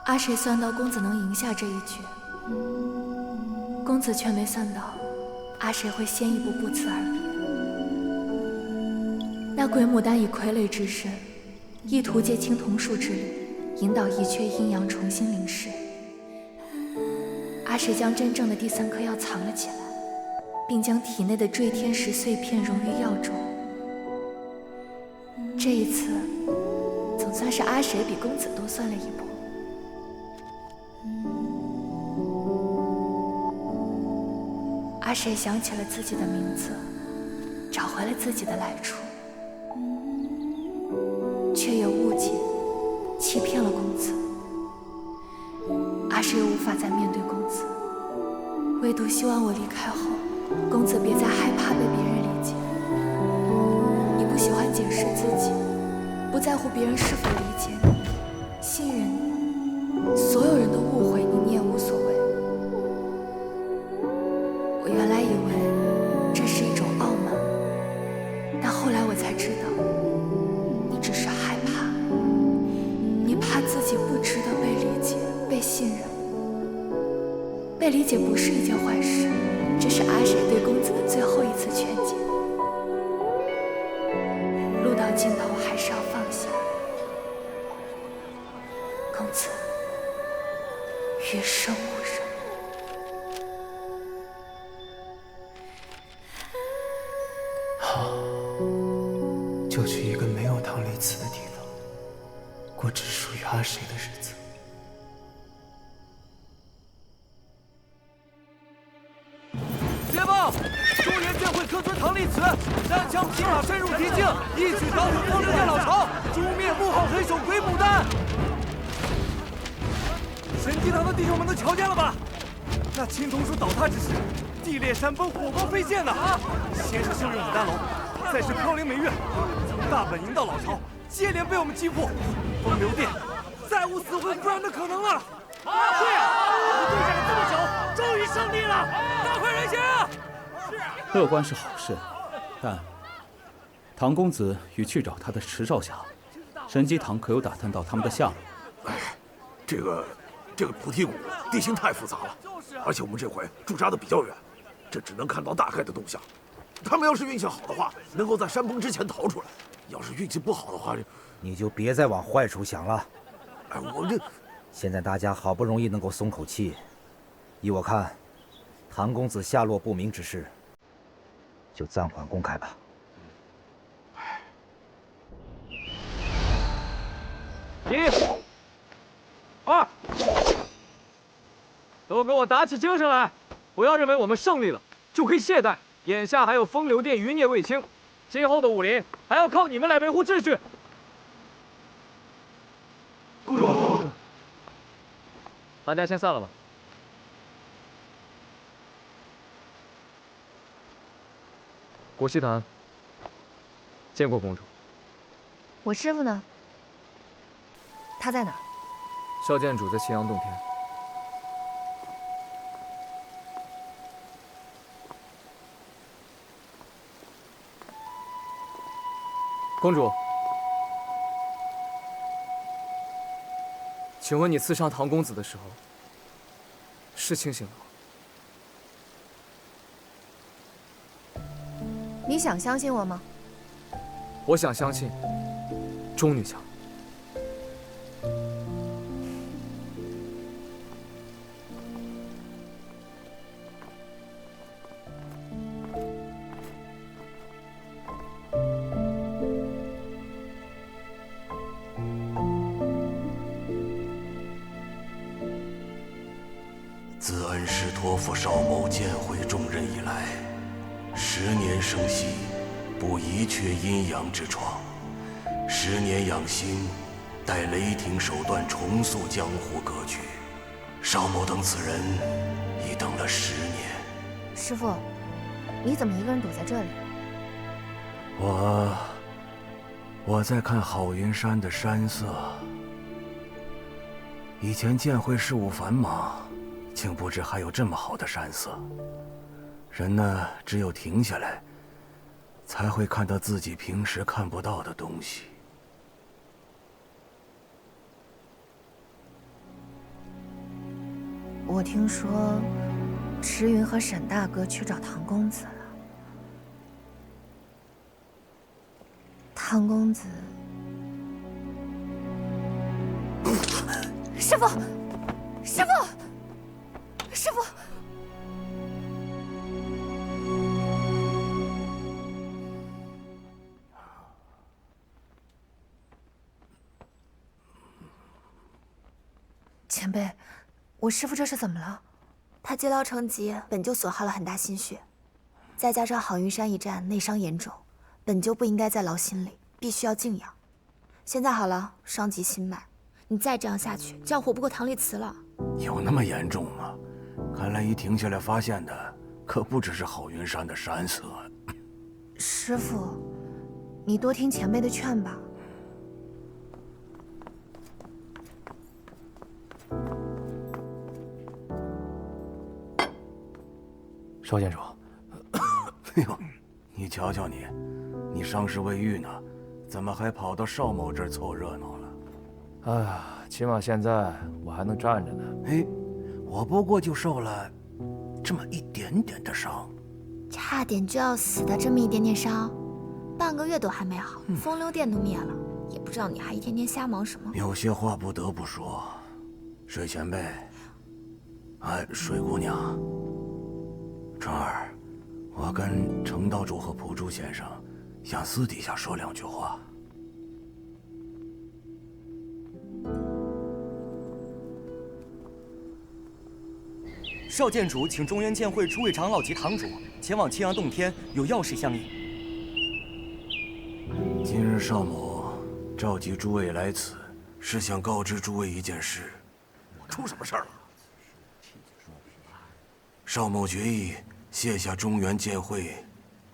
阿谁算到公子能赢下这一局，公子却没算到阿谁会先一步不辞而别。那鬼牡丹以傀儡之身，意图借青铜树之力引导一阙阴阳重新临世。阿谁将真正的第3颗药藏了起来，并将体内的坠天石碎片融于药中。这一次总算是阿谁比公子多算了一步。阿谁想起了自己的名字，找回了自己的来处，却也误解欺骗了公子。阿谁无法再面对公子，唯独希望我离开后，公子别再害怕被别人理解。你不喜欢解释自己，不在乎别人是否理解你，信任你，所有人都误会你，你也无所谓。我原来以为这是一种傲慢，但后来我才知道，你只是害怕，你怕自己不值得被理解、被信任。被理解不是一件坏事，这是阿谁对公子的最后一次劝解。路到尽头还是要放下，公子，余生无人。好，就去一个没有唐离词的地方，过只属于阿谁的日子。捷报！中原剑会客尊唐立词单枪匹马深入敌境，一举捣毁风流殿老巢，诛灭幕后黑手鬼牡丹。神机堂的弟兄们都瞧见了吧？那青铜树倒塌之时，地裂山崩，火光飞溅呢！先是深入牡丹楼，再是飘零梅院，从大本营到老巢，接连被我们击破。风流殿再无死灰复燃的可能了。对呀，我们对战了这么久，终于胜利了！大快人心啊！乐观是好事，但唐公子与去找他的池少侠，神机堂可有打探到他们的下落？哎，这个菩提谷地形太复杂了，而且我们这回驻扎的比较远，这只能看到大概的动向。他们要是运气好的话，能够在山崩之前逃出来；要是运气不好的话，你就别再往坏处想了。哎，我这现在大家好不容易能够松口气，依我看，唐公子下落不明之事，就暂缓公开吧。1、2，都给我打起精神来！不要认为我们胜利了就可以懈怠。眼下还有风流殿余孽未清，今后的武林还要靠你们来维护秩序。公主，大家先散了吧。国西坛见过公主。我师父呢？他在哪儿？萧剑主在青阳洞天。公主，请问你刺伤唐公子的时候，是清醒的吗？你想相信我吗？我想相信钟女强。自恩师托付邵某剑会重任以来，10年生息，不遗缺阴阳之创；10年养心，待雷霆手段重塑江湖格局。邵某等此人已等了10年。师父，你怎么一个人躲在这里？我在看好云山的山色。以前剑会事务繁忙，竟不知还有这么好的山色。人呢，只有停下来，才会看到自己平时看不到的东西。我听说池云和沈大哥去找唐公子了。唐公子，师父，师父，师父。前辈，我师父这是怎么了？他积劳成疾，本就损耗了很大心血，再加上郝云山一战内伤严重，本就不应该再劳心力，必须要静养。现在好了，伤及心脉，你再这样下去，这样活不过唐丽慈了。有那么严重吗？看来一停下来发现的，可不只是郝云山的山色。师父，你多听前辈的劝吧。邵建主，哎呦，你瞧瞧你，你伤势未愈呢，怎么还跑到邵某这儿凑热闹了？哎呀，起码现在我还能站着呢。哎，我不过就受了这么一点点的伤，差点就要死的这么一点点伤，半个月都还没好，风流店都灭了，也不知道你还一天天瞎忙什么。有些话不得不说，水前辈，哎，水姑娘。春儿，我跟程道主和蒲珠先生想私底下说两句话。邵建主请中原剑会诸位长老及堂主前往青阳洞天，有要事相应。今日邵某召集诸位来此，是想告知诸位一件事。出什么事儿了？邵某决意卸下中原剑会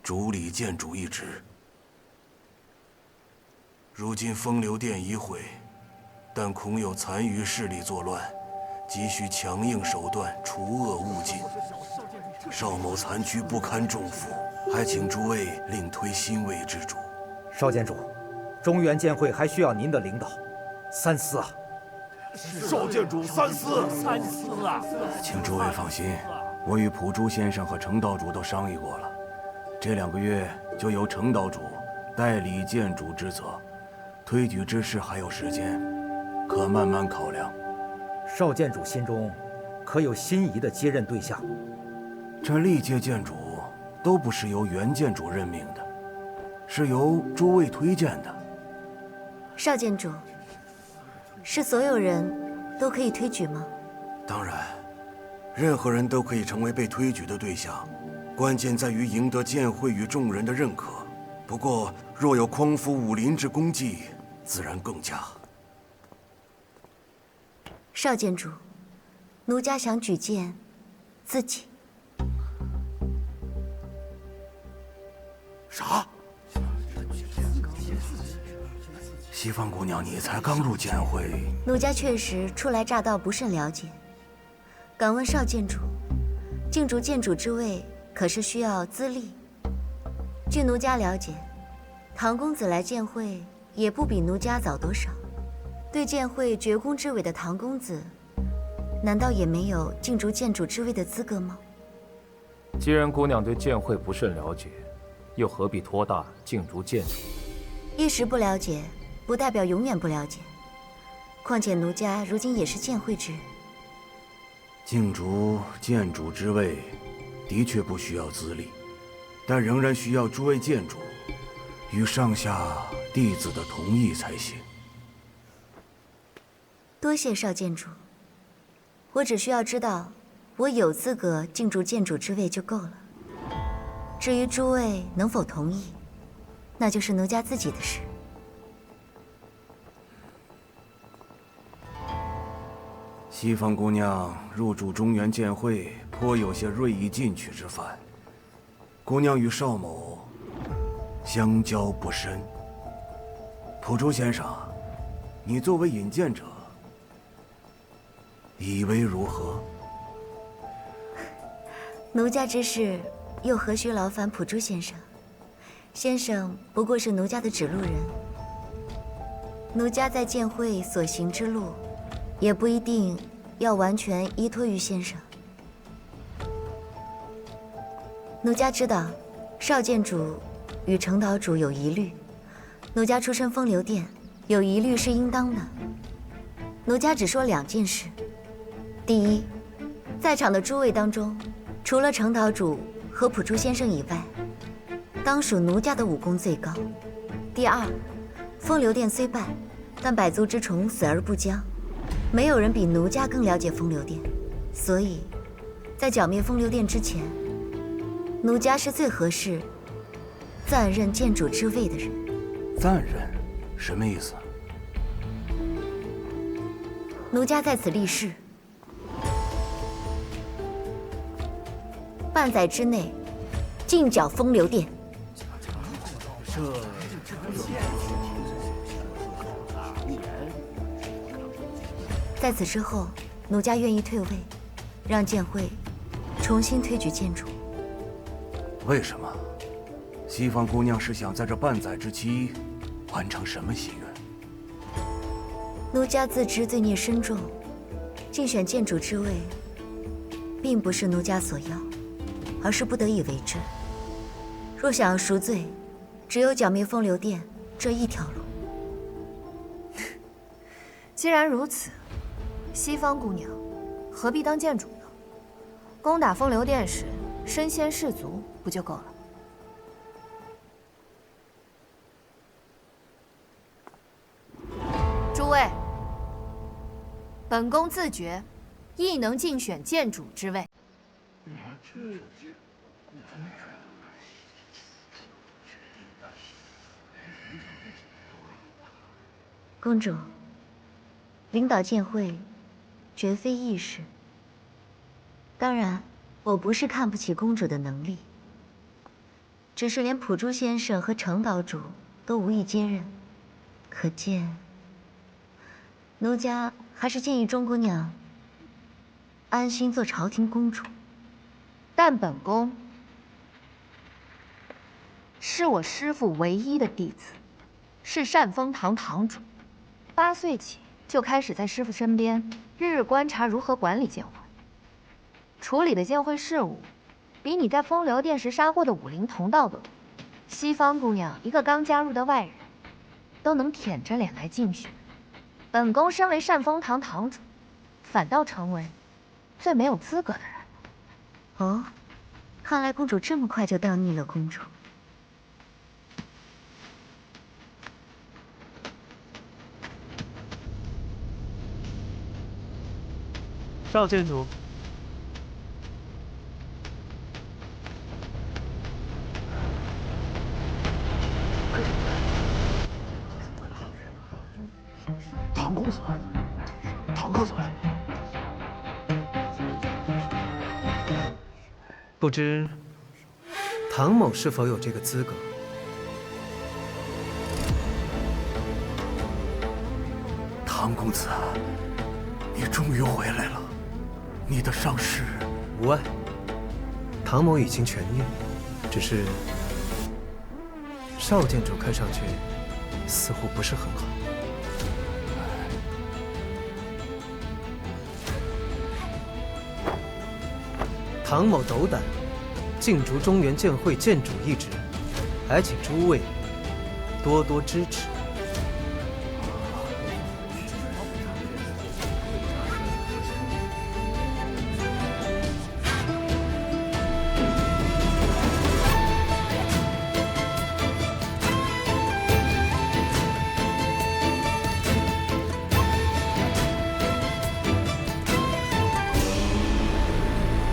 主理剑主一职。如今风流殿已毁，但恐有残余势力作乱，急需强硬手段除恶务尽。邵某残躯不堪重负，还请诸位另推新位之主。邵监主，中原剑会还需要您的领导，三思啊！邵监主三思，三思啊！请诸位放心，我与蒲珠先生和程道主都商议过了，这2个月就由程道主代理剑主之责，推举之事还有时间，可慢慢考量。邵剑主心中可有心仪的接任对象？这历届剑主都不是由原剑主任命的，是由诸位推荐的。邵剑主，是所有人都可以推举吗？当然，任何人都可以成为被推举的对象，关键在于赢得剑会与众人的认可。不过，若有匡扶武林之功绩，自然更佳。邵剑主，奴家想举荐自己。啥？西方姑娘，你才刚入剑会，奴家确实初来乍到，不甚了解。敢问邵剑主，竞逐剑主之位可是需要资历？据奴家了解，唐公子来剑会也不比奴家早多少。对剑会绝功之伟的唐公子，难道也没有竞逐剑主之位的资格吗？既然姑娘对剑会不甚了解，又何必托大竞逐剑主？一时不了解，不代表永远不了解。况且奴家如今也是剑会之人。竞逐剑主之位，的确不需要资历，但仍然需要诸位剑主与上下弟子的同意才行。多谢邵剑主，我只需要知道我有资格竞逐剑主之位就够了。至于诸位能否同意，那就是奴家自己的事。西方姑娘入主中原剑会，颇有些锐意进取之范。姑娘与邵某相交不深，蒲珠先生，你作为引荐者，以为如何？奴家之事，又何须劳烦蒲珠先生？先生不过是奴家的指路人。奴家在剑会所行之路，也不一定要完全依托于先生。奴家知道，少建主与程岛主有疑虑，奴家出身风流殿，有疑虑是应当的。奴家只说2件事：第一，在场的诸位当中，除了程岛主和普珠先生以外，当属奴家的武功最高。第二，风流殿虽败，但百足之虫死而不僵，没有人比奴家更了解风流殿，所以，在剿灭风流殿之前，奴家是最合适暂任剑主之位的人。暂任，什么意思？奴家在此立誓，半载之内，尽剿风流殿。在此之后，奴家愿意退位，让剑会重新推举剑主。为什么？西方姑娘是想在这半载之期完成什么心愿？奴家自知罪孽深重，竞选剑主之位，并不是奴家所要，而是不得已为之。若想要赎罪，只有剿灭风流殿这一条路。既然如此，西方姑娘何必当剑主呢？攻打风流殿时，身先士卒不就够了？诸位，本宫自觉亦能竞选剑主之位。公主，领导剑会，绝非易事。当然，我不是看不起公主的能力，只是连普珠先生和程岛主都无意接任，可见，奴家还是建议钟姑娘安心做朝廷公主。但本宫是我师父唯一的弟子，是善丰堂堂主。8岁起就开始在师父身边，日日观察如何管理剑会，处理的剑会事务，比你在风流殿时杀过的武林同道的西方姑娘一个刚加入的外人，都能舔着脸来竞选。本宫身为善丰堂堂主，反倒成为最没有资格的人。哦，看来公主这么快就当腻了公主。少剑主，唐公子，唐公子，不知唐某是否有这个资格？唐公子，你终于回来了。你的伤势无碍，唐某已经痊愈，只是少剑主看上去似乎不是很好。唐某斗胆竞逐中原剑会剑主一职，还请诸位多多支持。